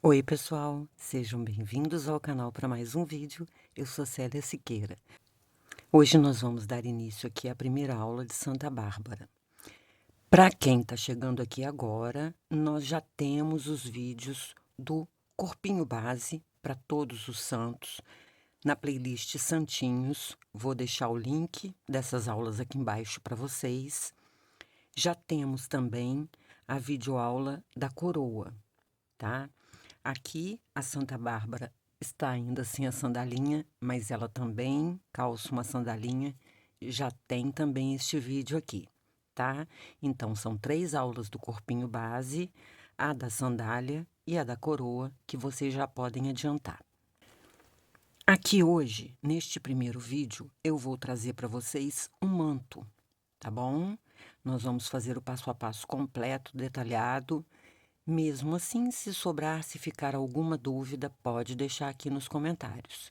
Oi pessoal, sejam bem-vindos ao canal para mais um vídeo. Eu sou Célia Siqueira. Hoje nós vamos dar início aqui à primeira aula de Santa Bárbara. Para quem está chegando aqui agora, nós já temos os vídeos do Corpinho Base para todos os santos na playlist Santinhos. Vou deixar o link dessas aulas aqui embaixo para vocês. Já temos também a videoaula da coroa, tá? Aqui a Santa Bárbara está ainda sem a sandalinha, mas ela também calça uma sandalinha. Já tem também este vídeo aqui, tá? Então são 3 aulas do corpinho base, a da sandália e a da coroa, que vocês já podem adiantar. Aqui hoje, neste primeiro vídeo, eu vou trazer para vocês um manto, tá bom? Nós vamos fazer o passo a passo completo, detalhado. Mesmo assim, se sobrar, se ficar alguma dúvida, pode deixar aqui nos comentários.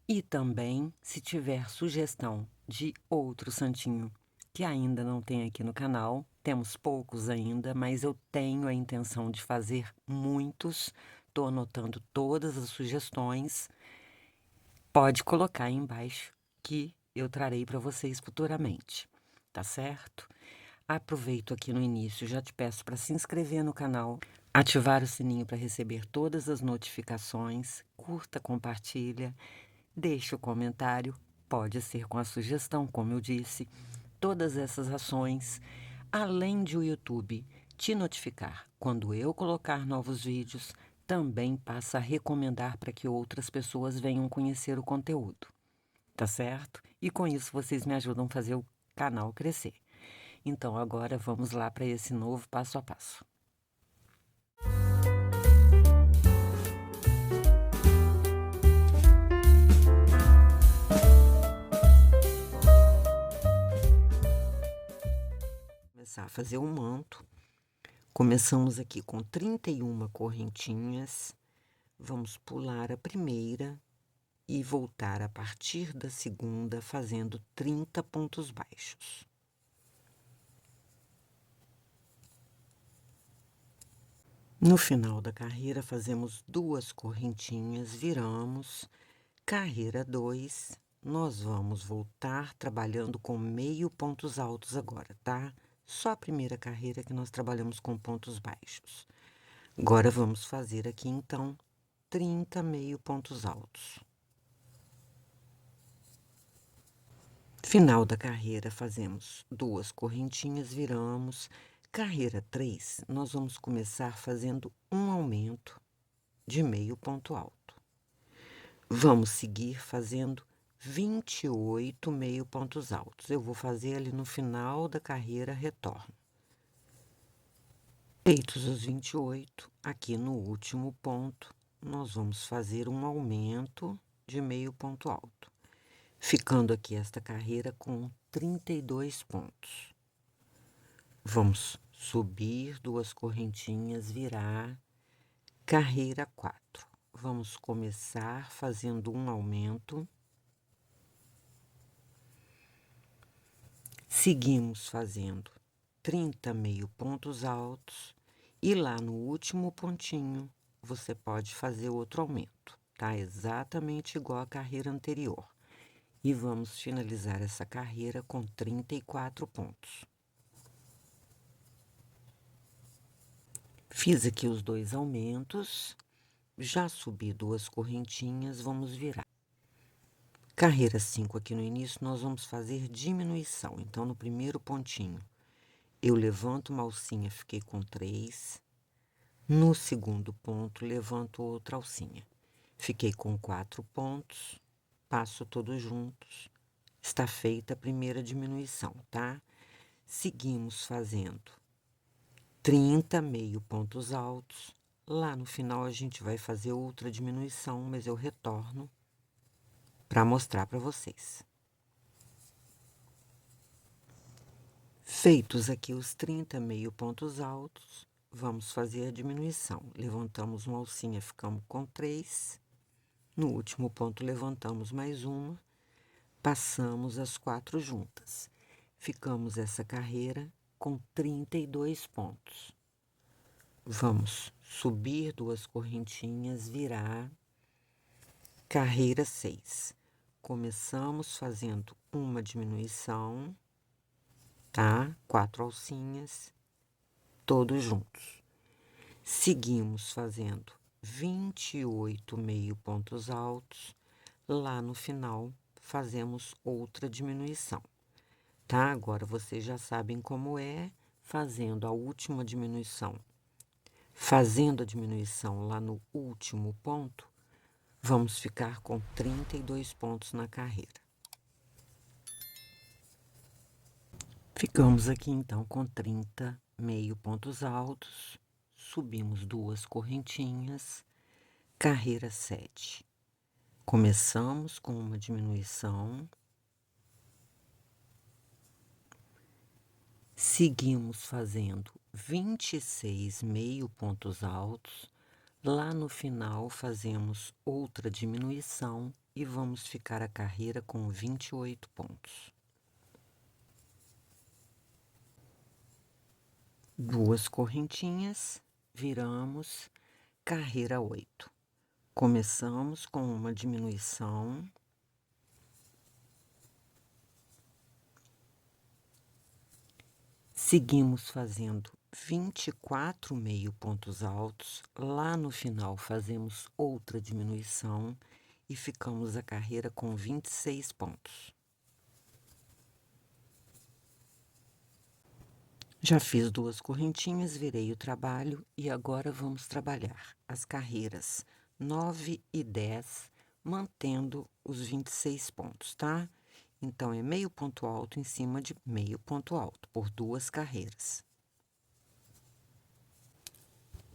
E também, se tiver sugestão de outro santinho que ainda não tem aqui no canal, temos poucos ainda, mas eu tenho a intenção de fazer muitos. Estou anotando todas as sugestões. Pode colocar aí embaixo que eu trarei para vocês futuramente, tá certo? Aproveito aqui no início, já te peço para se inscrever no canal, ativar o sininho para receber todas as notificações, curta, compartilha, deixe o comentário, pode ser com a sugestão, como eu disse. Todas essas ações, além de o YouTube te notificar quando eu colocar novos vídeos, também passa a recomendar para que outras pessoas venham conhecer o conteúdo, tá certo? E com isso vocês me ajudam a fazer o canal crescer. Então, agora vamos lá para esse novo passo a passo. Começar a fazer um manto. Começamos aqui com 31 correntinhas. Vamos pular a primeira e voltar a partir da segunda, fazendo 30 pontos baixos. No final da carreira, fazemos 2 correntinhas, viramos, carreira 2, nós vamos voltar trabalhando com meio pontos altos agora, tá? Só a primeira carreira que nós trabalhamos com pontos baixos. Agora, vamos fazer aqui, então, 30 meio pontos altos. Final da carreira, fazemos 2 correntinhas, viramos. Carreira 3, nós vamos começar fazendo um aumento de meio ponto alto. Vamos seguir fazendo 28 meio pontos altos. Eu vou fazer ali no final da carreira, retorno. Feitos os 28, aqui no último ponto, nós vamos fazer um aumento de meio ponto alto, ficando aqui esta carreira com 32 pontos. Vamos subir 2 correntinhas, virar, carreira 4. Vamos começar fazendo um aumento. Seguimos fazendo 30 meio pontos altos e lá no último pontinho você pode fazer outro aumento, tá? Exatamente igual à carreira anterior. E vamos finalizar essa carreira com 34 pontos. Fiz aqui os 2 aumentos, já subi 2 correntinhas, vamos virar. Carreira 5 aqui no início, nós vamos fazer diminuição. Então, no primeiro pontinho, eu levanto uma alcinha, fiquei com 3. No segundo ponto, levanto outra alcinha. Fiquei com 4 pontos, passo todos juntos. Está feita a primeira diminuição, tá? Seguimos fazendo 30 meio pontos altos. Lá no final, a gente vai fazer outra diminuição, mas eu retorno para mostrar para vocês. Feitos aqui os 30 meio pontos altos, vamos fazer a diminuição. Levantamos uma alcinha, ficamos com 3. No último ponto, levantamos mais uma, passamos as 4 juntas. Ficamos essa carreira com 32 pontos. Vamos subir 2 correntinhas, virar, carreira 6. Começamos fazendo uma diminuição, tá? 4 alcinhas, todos juntos. Seguimos fazendo 28 meio pontos altos, lá no final fazemos outra diminuição, tá? Agora vocês já sabem como é, fazendo a última diminuição. Fazendo a diminuição lá no último ponto, vamos ficar com 32 pontos na carreira. Ficamos aqui então com 30 meio pontos altos, subimos 2 correntinhas, carreira 7. Começamos com uma diminuição, seguimos fazendo 26 meio pontos altos, lá no final fazemos outra diminuição e vamos ficar a carreira com 28 pontos. 2 correntinhas, viramos, carreira 8. Começamos com uma diminuição, seguimos fazendo 24 meio pontos altos, lá no final fazemos outra diminuição e ficamos a carreira com 26 pontos. Já fiz 2 correntinhas, virei o trabalho e agora vamos trabalhar as carreiras 9 e 10, mantendo os 26 pontos, tá? Então, é meio ponto alto em cima de meio ponto alto, por 2 carreiras.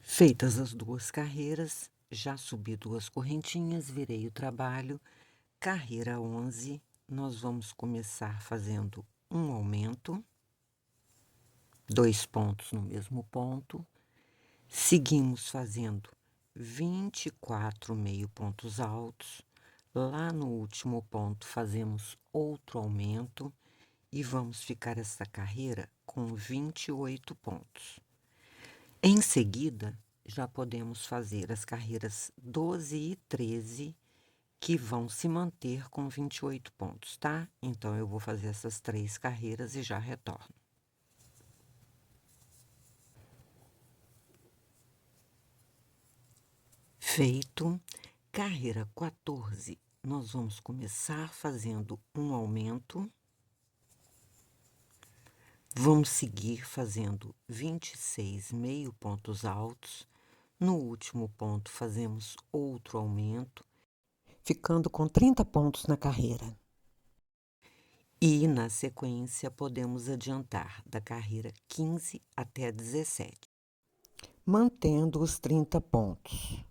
Feitas as 2 carreiras, já subi 2 correntinhas, virei o trabalho, carreira 11, nós vamos começar fazendo um aumento, 2 pontos no mesmo ponto, seguimos fazendo 24 meio pontos altos, lá no último ponto fazemos outro aumento e vamos ficar essa carreira com 28 pontos. Em seguida, já podemos fazer as carreiras 12 e 13, que vão se manter com 28 pontos, tá? Então, eu vou fazer essas 3 carreiras e já retorno. Feito, carreira 14, nós vamos começar fazendo um aumento. Vamos seguir fazendo 26 meio pontos altos. No último ponto, fazemos outro aumento, ficando com 30 pontos na carreira. E, na sequência, podemos adiantar da carreira 15 até a 17, mantendo os 30 pontos.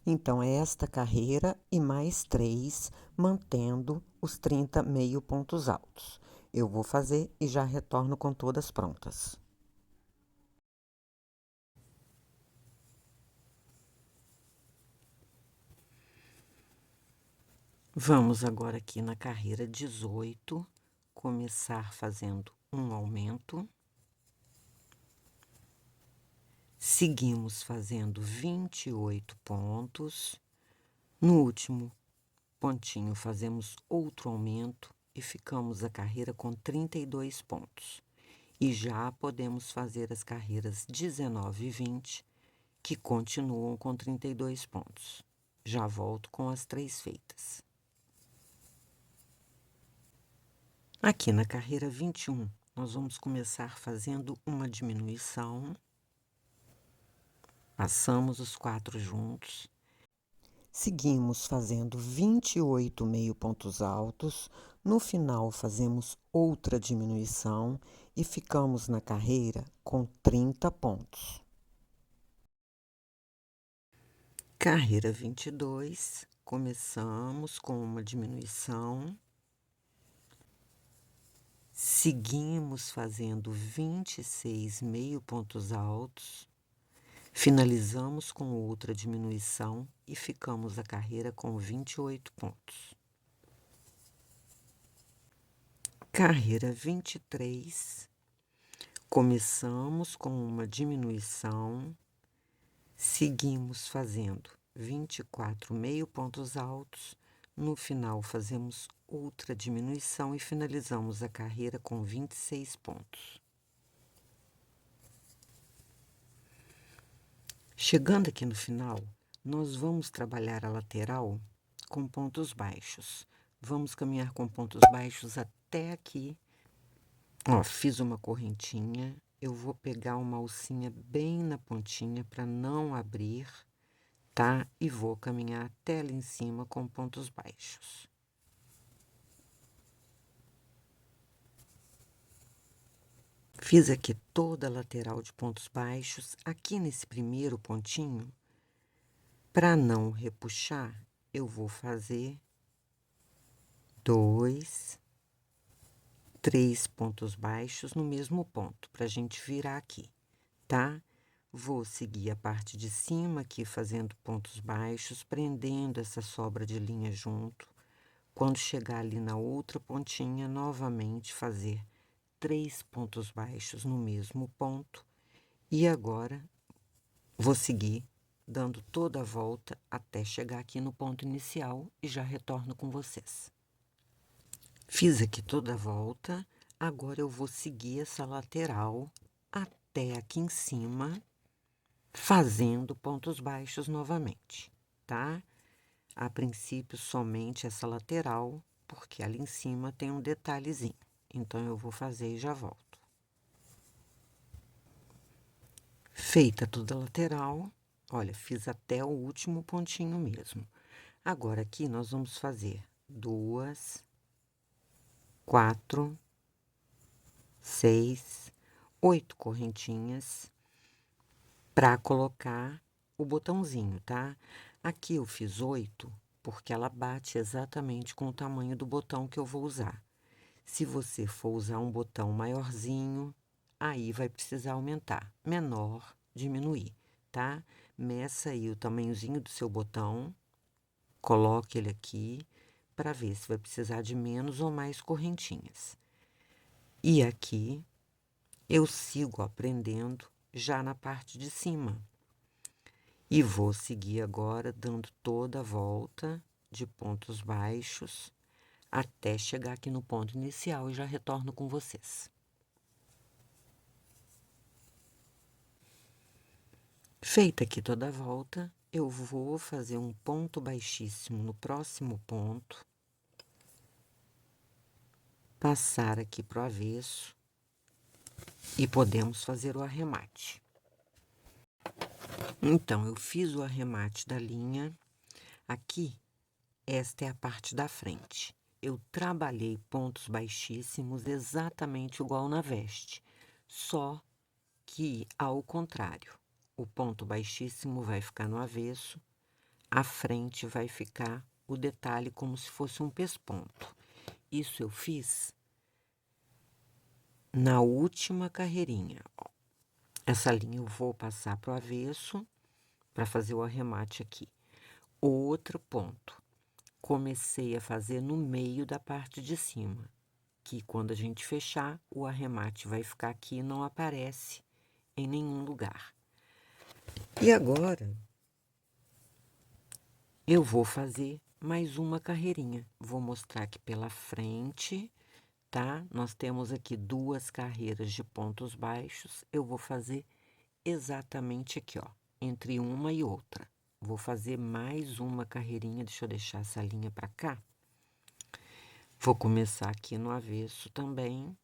Então, é esta carreira e mais 3, mantendo os 30 meio pontos altos. Eu vou fazer e já retorno com todas prontas. Vamos agora aqui na carreira 18, começar fazendo um aumento. Seguimos fazendo 28 pontos. No último pontinho, fazemos outro aumento e ficamos a carreira com 32 pontos. E já podemos fazer as carreiras 19 e 20, que continuam com 32 pontos. Já volto com as 3 feitas. Aqui na carreira 21, nós vamos começar fazendo uma diminuição. Passamos os 4 juntos. Seguimos fazendo 28 meio pontos altos. No final, fazemos outra diminuição e ficamos na carreira com 30 pontos. Carreira 22, começamos com uma diminuição. Seguimos fazendo 26 meio pontos altos. Finalizamos com outra diminuição e ficamos a carreira com 28 pontos. Carreira 23, começamos com uma diminuição, Seguimos fazendo 24 meio pontos altos, no final fazemos outra diminuição e finalizamos a carreira com 26 pontos. Chegando aqui no final, nós vamos trabalhar a lateral com pontos baixos. Vamos caminhar com pontos baixos até aqui. Ó, fiz uma correntinha, eu vou pegar uma alcinha bem na pontinha para não abrir, tá? E vou caminhar até ali em cima com pontos baixos. Fiz aqui toda a lateral de pontos baixos. Aqui nesse primeiro pontinho, para não repuxar, eu vou fazer 2, 3 pontos baixos no mesmo ponto, para a gente virar aqui, tá? Vou seguir a parte de cima aqui, fazendo pontos baixos, prendendo essa sobra de linha junto. Quando chegar ali na outra pontinha, novamente fazer 3 pontos baixos no mesmo ponto. E agora, vou seguir dando toda a volta até chegar aqui no ponto inicial e já retorno com vocês. Fiz aqui toda a volta, agora eu vou seguir essa lateral até aqui em cima, fazendo pontos baixos novamente, tá? A princípio, somente essa lateral, porque ali em cima tem um detalhezinho. Então, eu vou fazer e já volto. Feita toda a lateral, olha, fiz até o último pontinho mesmo. Agora, aqui, nós vamos fazer 2, 4, 6, 8 correntinhas para colocar o botãozinho, tá? Aqui eu fiz 8 porque ela bate exatamente com o tamanho do botão que eu vou usar. Se você for usar um botão maiorzinho, aí vai precisar aumentar. Menor, diminuir, tá? Meça aí o tamanhozinho do seu botão, coloque ele aqui para ver se vai precisar de menos ou mais correntinhas. E aqui eu sigo aprendendo já na parte de cima. E vou seguir agora dando toda a volta de pontos baixos até chegar aqui no ponto inicial e já retorno com vocês. Feita aqui toda a volta, eu vou fazer um ponto baixíssimo no próximo ponto, passar aqui pro avesso e podemos fazer o arremate. Então, eu fiz o arremate da linha. Aqui, esta é a parte da frente. Eu trabalhei pontos baixíssimos exatamente igual na veste, só que ao contrário. O ponto baixíssimo vai ficar no avesso, a frente vai ficar o detalhe como se fosse um pesponto. Isso eu fiz na última carreirinha. Ó. Essa linha eu vou passar pro avesso para fazer o arremate aqui. Outro ponto, comecei a fazer no meio da parte de cima, que quando a gente fechar, o arremate vai ficar aqui e não aparece em nenhum lugar. E agora, eu vou fazer mais uma carreirinha. Vou mostrar aqui pela frente, tá? Nós temos aqui 2 carreiras de pontos baixos. Eu vou fazer exatamente aqui, ó, entre uma e outra. Vou fazer mais uma carreirinha, deixa eu deixar essa linha pra cá. Vou começar aqui no avesso também.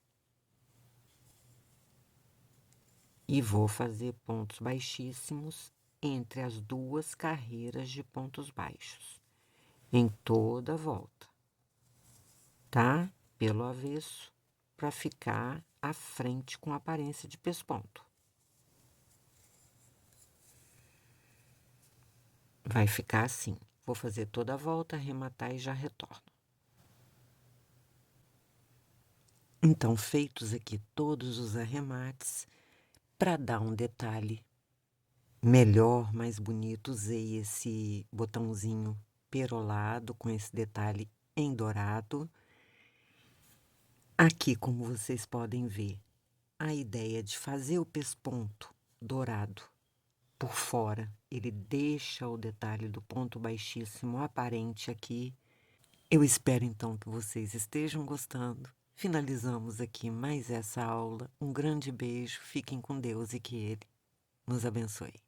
E vou fazer pontos baixíssimos entre as 2 carreiras de pontos baixos, em toda a volta, tá? Pelo avesso, para ficar à frente com aparência de pesponto. Vai ficar assim. Vou fazer toda a volta, arrematar e já retorno. Então, feitos aqui todos os arremates, para dar um detalhe melhor, mais bonito, usei esse botãozinho perolado com esse detalhe em dourado. Aqui, como vocês podem ver, a ideia de fazer o pesponto dourado por fora, ele deixa o detalhe do ponto baixíssimo aparente aqui. Eu espero então que vocês estejam gostando. Finalizamos aqui mais essa aula. Um grande beijo, fiquem com Deus e que Ele nos abençoe.